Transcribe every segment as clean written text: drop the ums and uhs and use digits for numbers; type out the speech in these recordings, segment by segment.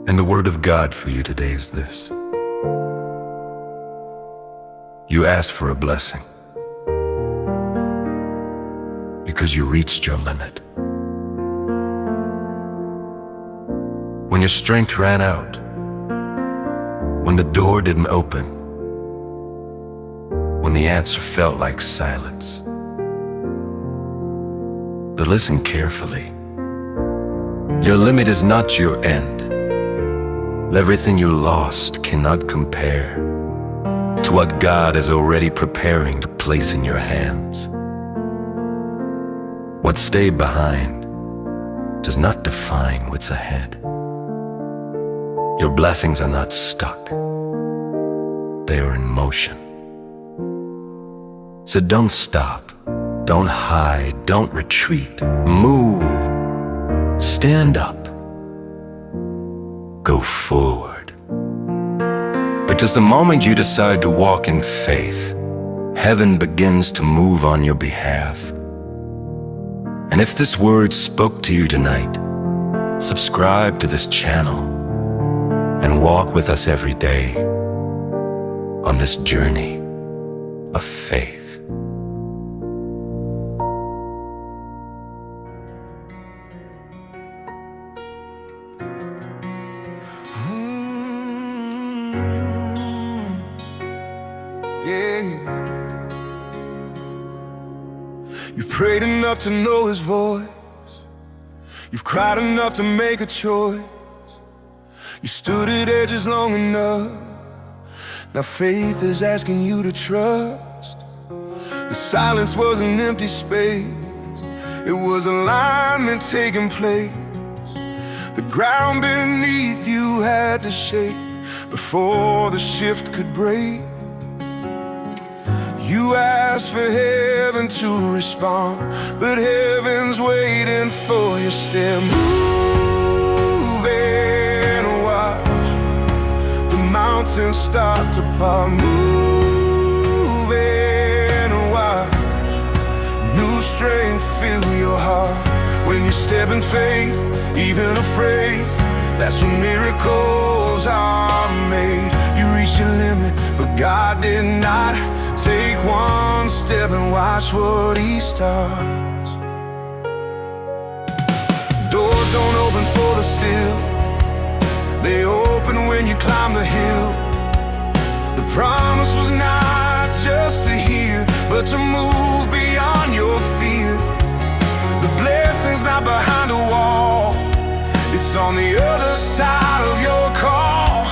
And the word of God for you today is this. You asked for a blessing because you reached your limit. When your strength ran out, when the door didn't open, when the answer felt like silence. But listen carefully. Your limit is not your end. Everything you lost cannot compare to what God is already preparing to place in your hands. What stayed behind does not define what's ahead. Your blessings are not stuck. They are in motion. So don't stop, don't hide, don't retreat. Move, stand up, go forward. Because the moment you decide to walk in faith, heaven begins to move on your behalf. And if this word spoke to you tonight, subscribe to this channel and walk with us every day on this journey of faith. You've prayed enough to know His voice. You've cried enough to make a choice. You stood at edges long enough. Now faith is asking you to trust. The silence was an empty space. It was alignment taking place. The ground beneath you had to shake before the shift could break. You asked for heaven to respond, but heaven's waiting for your step. Move and watch the mountains start to part. Move and watch new strength fill your heart. When you step in faith, even afraid, that's when miracles are made. You reach your limit, but God did not. Take one step and watch what He starts. Doors don't open for the still. They open when you climb the hill. The promise was not just to hear, but to move beyond your fear. The blessing's not behind a wall. It's on the other side of your call.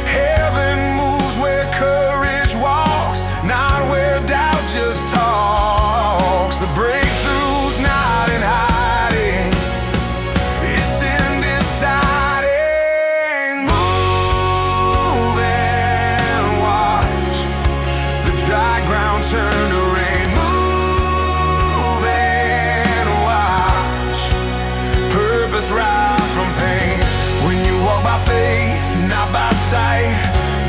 Heaven moves where courage walks, not where doubt just talks. The breakthrough's not in hiding, it's in deciding. Move and watch the dry ground turn to rain. Move and watch purpose rise from pain. When you walk by faith, not by sight,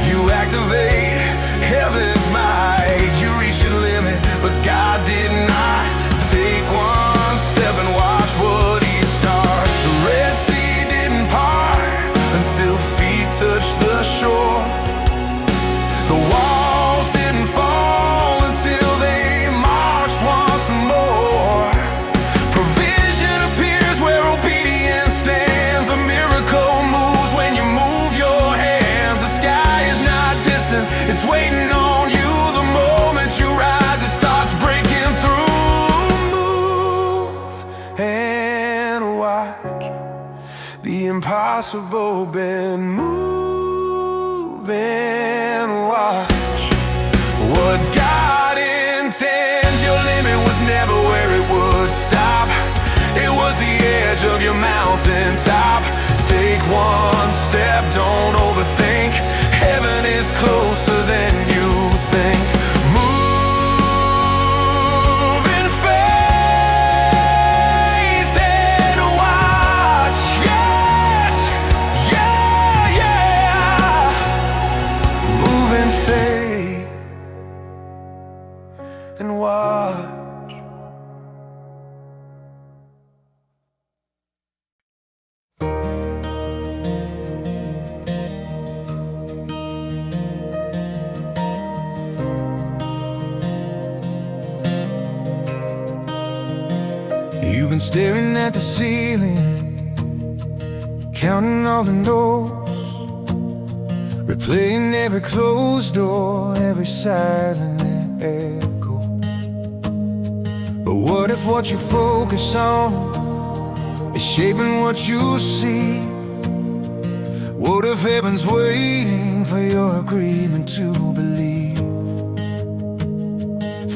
you activate heaven's might. You reach your limit, but God did not. Take one step and watch what He starts. The Red Sea didn't part until feet touched the shore. The walls didn't fall until they marched once more. Provision appears where obedience stands. A miracle moves when you move your hands. The sky is not distant, it's waiting on you. The moment you rise, it starts breaking through. Move and watch the impossible bend. Move and watch what God intends. Your limit was never where it would stop. It was the edge of your mountain top. Take one step, don't overthink. Heaven is closer than you think. Move in faith and watch. Yes, yeah, yeah. Move in faith and watch. at the ceiling, counting all the notes, replaying every closed door, every silent echo. But what if what you focus on is shaping what you see? What if heaven's waiting for your agreement to believe?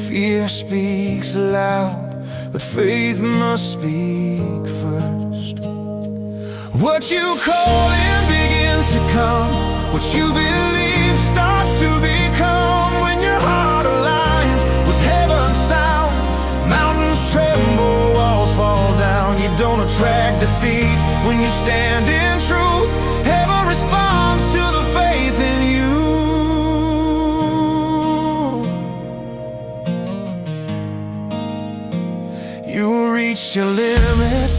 Fear speaks loud, but faith must speak first. What you call in begins to come. What you believe starts to become. When your heart aligns with heaven's sound, mountains tremble, walls fall down. You don't attract defeat when you stand in truth. Heaven responds to the faith in you. You reach your limit,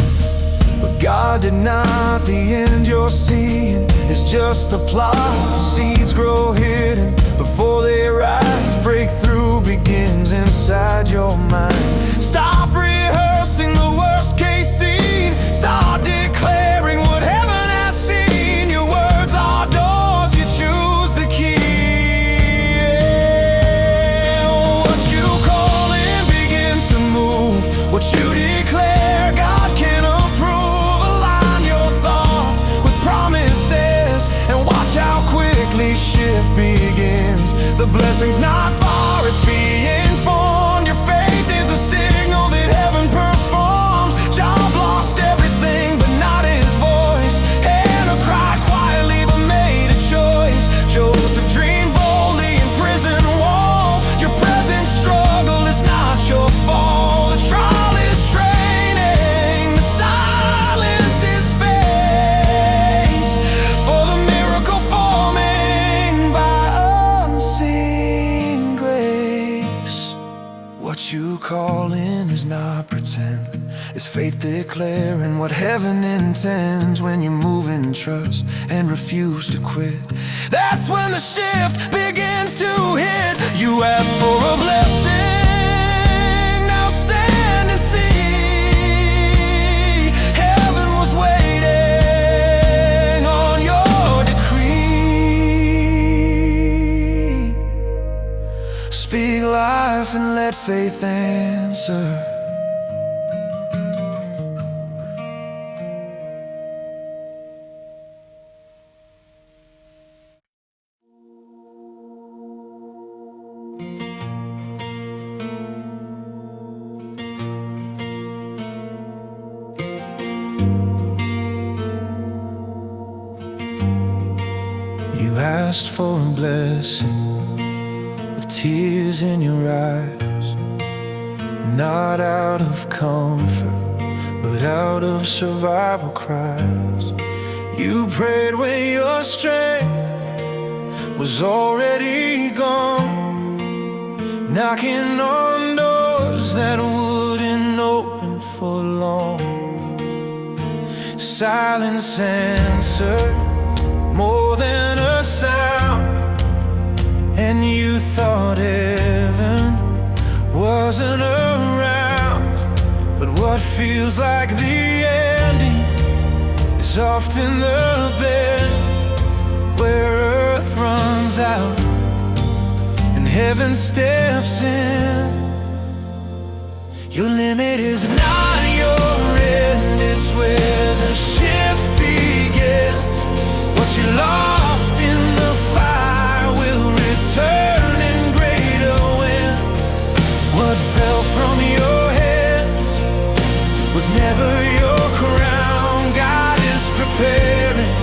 but God did not. The end you're seeing is just the plot. Seeds grow hidden before they rise. Breakthrough begins inside your mind. Stop rehearsing the worst case scene. Start declaring what heaven has seen. Your words are doors, you choose the key. What you call in begins to move. What you declare, God can approve. Align your thoughts with promises and watch how quickly shift begins. The blessing's not far, it's being formed. Your faith is the signal that heaven performs. Job lost everything but not his voice. Hannah cried quietly but made a choice. Joseph dreamed boldly in prison walls. Your present struggle is not your fall. The trial is training, the silence is space for the miracle forming by unseen grace. What you call in is not pretend. It's faith declaring what heaven intends. When you move in trust and refuse to quit, that's when the shift begins to hit. You ask for a blessing, now stand and see. Heaven was waiting on your decree. Speak life and let faith answer. You asked for a blessing with tears in your eyes, not out of comfort, but out of survival cries. You prayed when your strength was already gone, knocking on doors that wouldn't open for long. Silence answered more than a sound, and you thought heaven wasn't around. But what feels like the ending is often the bed where earth runs out and heaven steps in. Your limit is not your end, it's where the shift begins. What you lost in the fire will return in greater wind. What fell from your hands was never your crown. God is preparing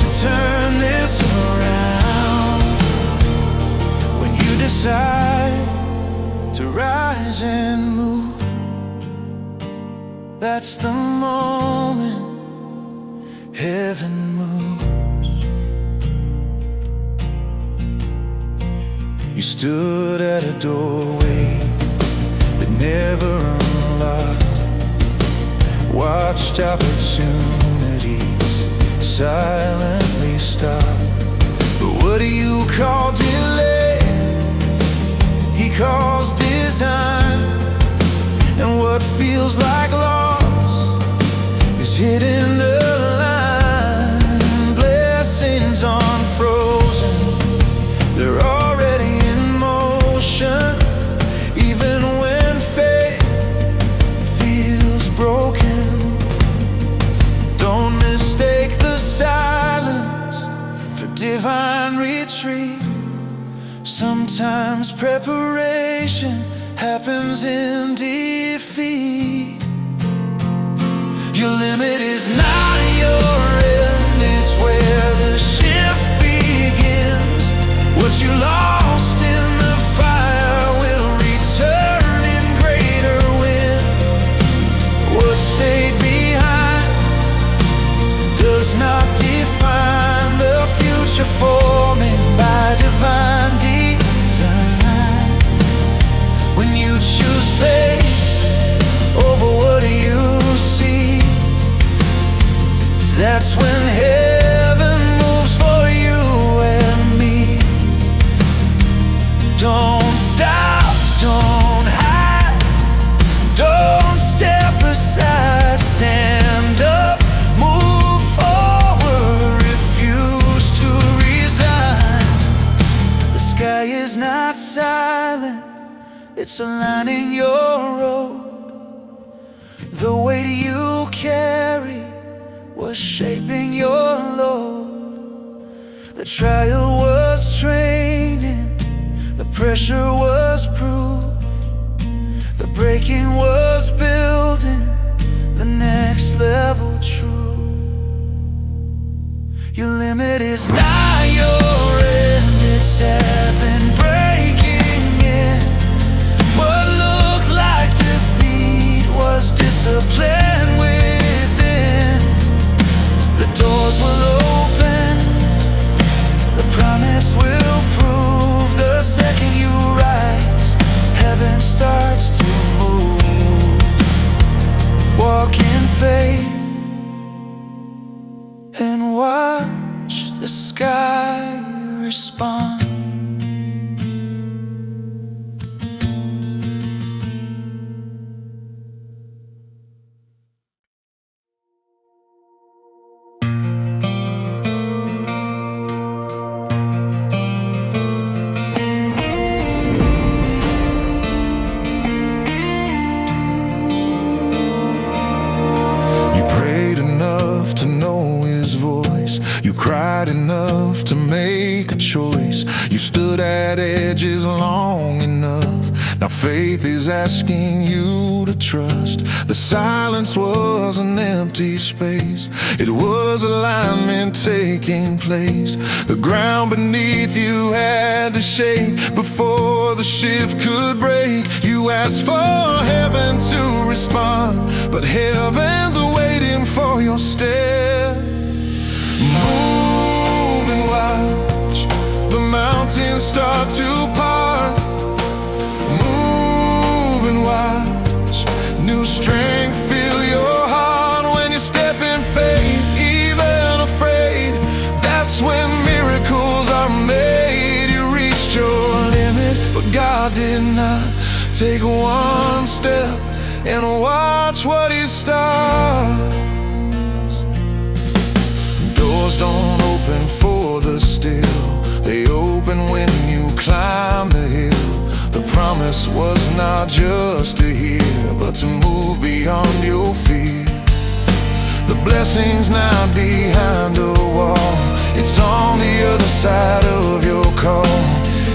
to turn this around. When you decide to rise and move, that's the moment heaven moves. You stood at a doorway that never unlocked, watched opportunities silently stop. But what do you call delay? He calls design. And what feels like loss victory. Sometimes preparation happens in defeat. Your limit is not your end, it's where the shift begins. What you lost in the fire will return in greater wind. What stayed behind does not define the future forming by divine design. When you choose faith over what you see, that's when heaven moves for you and me. Don't stop, don't hide, don't step aside. Stand up, move forward, refuse to resign. The sky is not silent, it's aligning your road. The weight you carry was shaping your load. The trial was training, the pressure was proof, the breaking was building the next level true. Your limit is not your end, it's heaven breaking in. What looked like defeat was discipline within. The doors will open, the promise will prove. The second you rise, heaven starts to move. Walk in faith and watch the sky respond. To know his voice, you cried enough to make a choice. You stood at edges long enough. Now faith is asking you to trust. The silence was an empty space, it was alignment taking place. The ground beneath you had to shake before the shift could break. You asked for heaven to respond, but heaven's waiting for your step. Move and watch the mountains start to part. Move and watch new strength fill your heart. When you step in faith, even afraid, that's when miracles are made. You reached your limit, but God did not. Take one step and watch what he starts. Doors don't open for the still, they open when you climb the hill. The promise was not just to hear, but to move beyond your fear. The blessing's not behind a wall, it's on the other side of your call.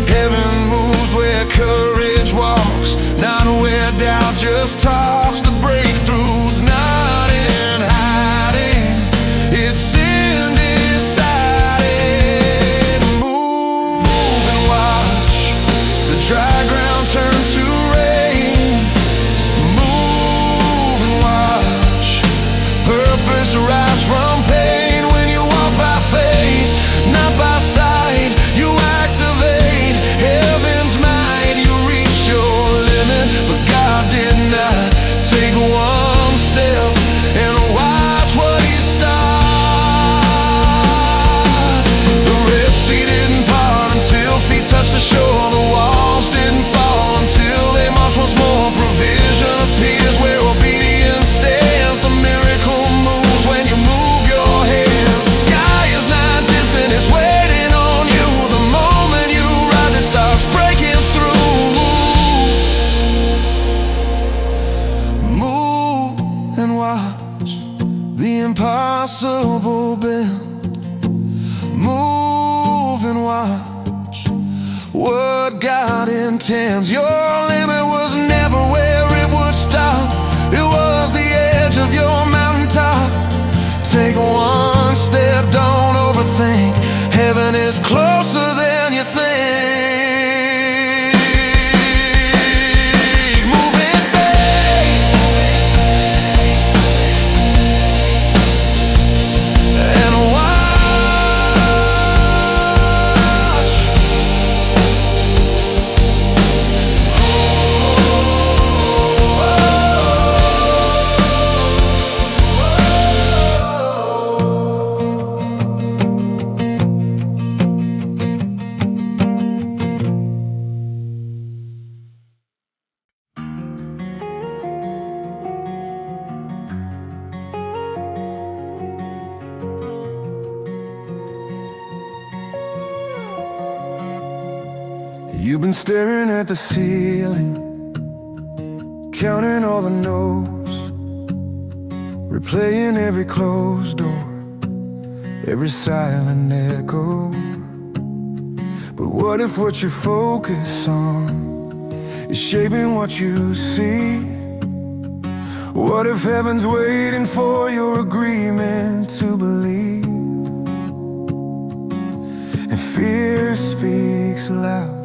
Heaven moves where courage walks, not where doubt just talks. The breakthrough's not in hiding, it's in deciding. Move and watch the dry ground turn to rain. Move and watch purpose rise from pain. When you walk by faith, not by sight, you activate heaven's might. You reach your limit, but God did not. Take one step and watch what he starts. The Red Sea didn't part until feet touched the shore. The walls didn't fall until they marched once more. Provision appears where obedience stands. The miracle moves when you move your hands. The sky is not distant, it's waiting on you. The moment you rise, it starts breaking through. Move and watch the impossible bend. Move and watch what God intends. Your limit was never where it would stop. It was the edge of your mountaintop. Take one step, don't overthink. Heaven is closer than you think. Move in faith and watch. You've been staring at the ceiling, counting all the no's, replaying every closed door, every silent echo. But what if what you focus on is shaping what you see? What if heaven's waiting for your agreement to believe? And fear speaks loud,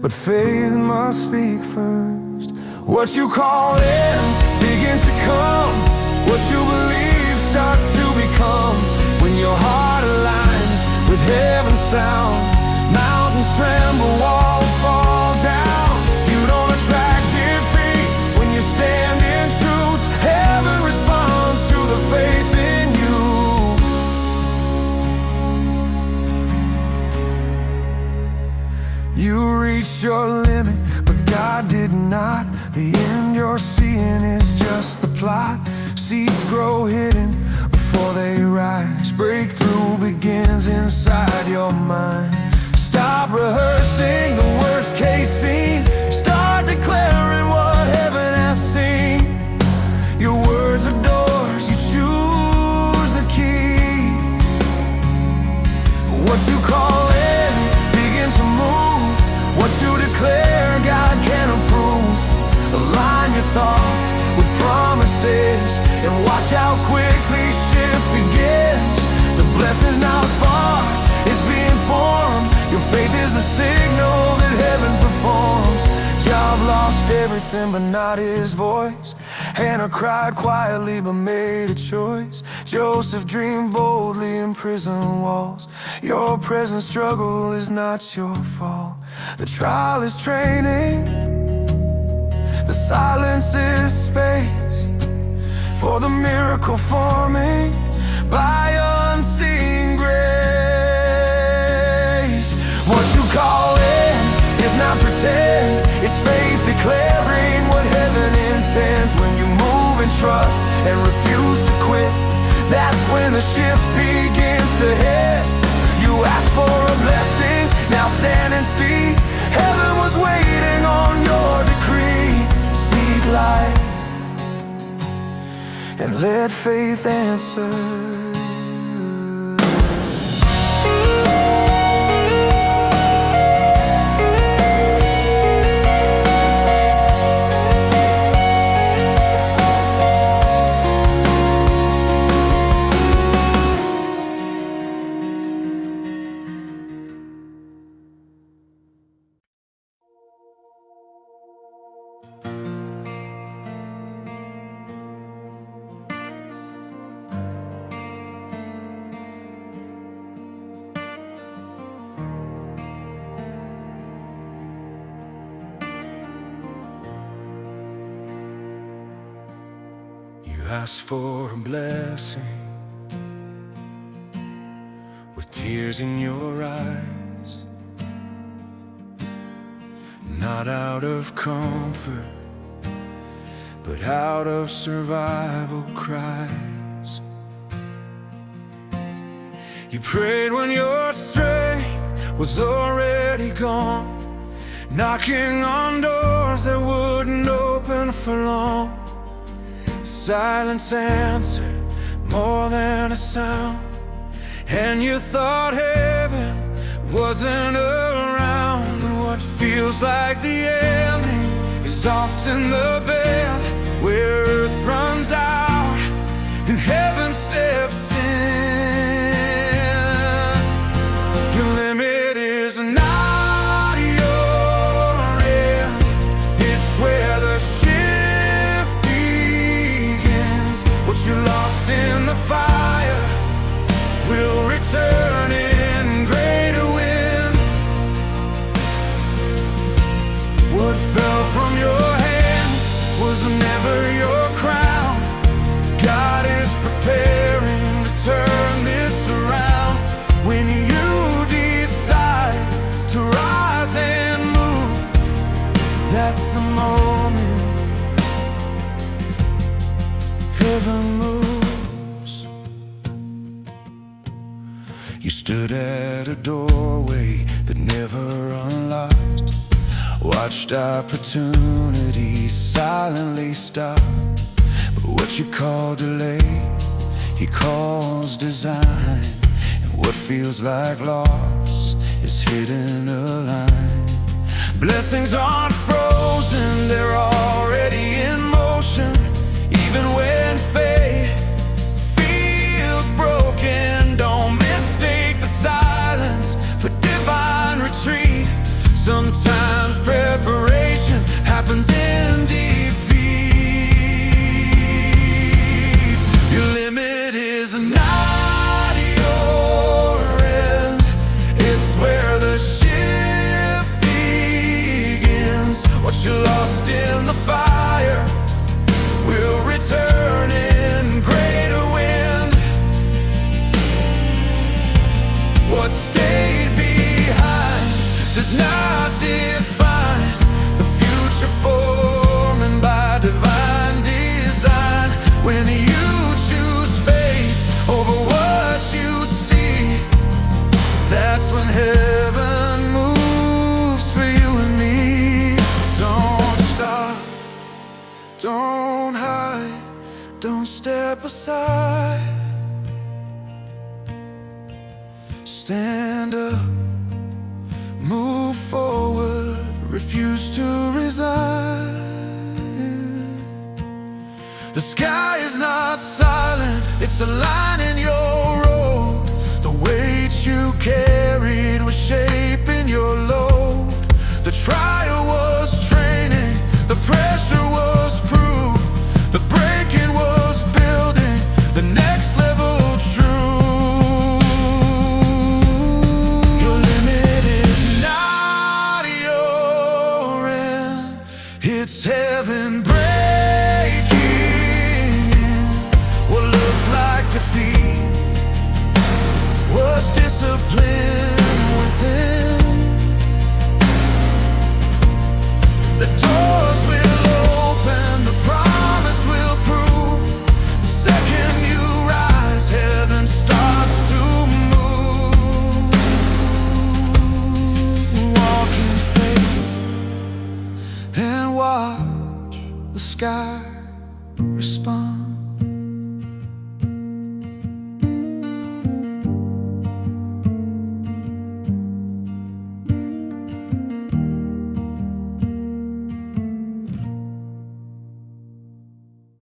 but faith must speak first. What you call in begins to come. What you believe starts to become. When your heart aligns with heaven's sound, mountains tremble, walls fall down. You don't attract defeat when you stand in truth. Heaven responds to the faith in you. You reach your limit, but God did not. The end you're seeing is just the plot. Seeds grow hidden before they rise. Breakthrough begins inside your mind. Stop rehearsing the worst case scene. Start declaring what heaven has seen. Your words are doors, you choose the key. What you call in begins to move. What you declare, God can approve. Align your thoughts with promises and watch how quickly shift begins. The blessing's not far, it's being formed. Your faith is the signal that heaven performs. Job lost everything but not his voice. Hannah cried quietly but made a choice. Joseph dreamed boldly in prison walls. Your present struggle is not your fault. The trial is training, the silence is space for the miracle forming by unseen grace. What you call in is not pretend, it's faith declaring what heaven intends. When you move in trust and refuse to quit, that's when the shift begins to hit. You ask for a blessing, now stand and see. Heaven was waiting on your decree. Speak life and let faith answer. Ask for a blessing with tears in your eyes, not out of comfort, but out of survival cries. You prayed when your strength was already gone, knocking on doors that wouldn't open for long. Silence answered more than a sound, and you thought heaven wasn't around. feels like the ending is often the bend, where earth runs out and heaven steps in. Your limit is not your end, it's where the shift begins. What you lost in the fire will return in greater wind. What fell from your hands was never your crown. God is preparing to turn this around. When you decide to rise and move, that's the moment heaven moves. You stood at a doorway that never unlocked, watched opportunity silently stop. But what you call delay, He calls design. And what feels like loss is hidden a line. Blessings aren't frozen, they're already in motion. Even when faith feels broken, don't mistake the silence for divine retreat. Sometimes preparation happens in defeat. Your limit is not your end, it's where the shift begins. What you lost in the fire will return in greater wind. What stayed behind does not define the future forming by divine design. When you choose faith over what you see, that's when heaven moves for you and me. Don't stop, don't hide, don't step aside. Stand up, move forward, refuse to resign. The sky is not silent, it's a line in your road. The weight you carried was shaping your load. The trial was training, the pressure was proof. The breaking was building the next level truth. Your limit is not your end, it's heaven breaking in. What looked like defeat was discipline within. The doors will open, the promise will prove. The second you rise, heaven starts to move. Walk in faith and watch the sky respond.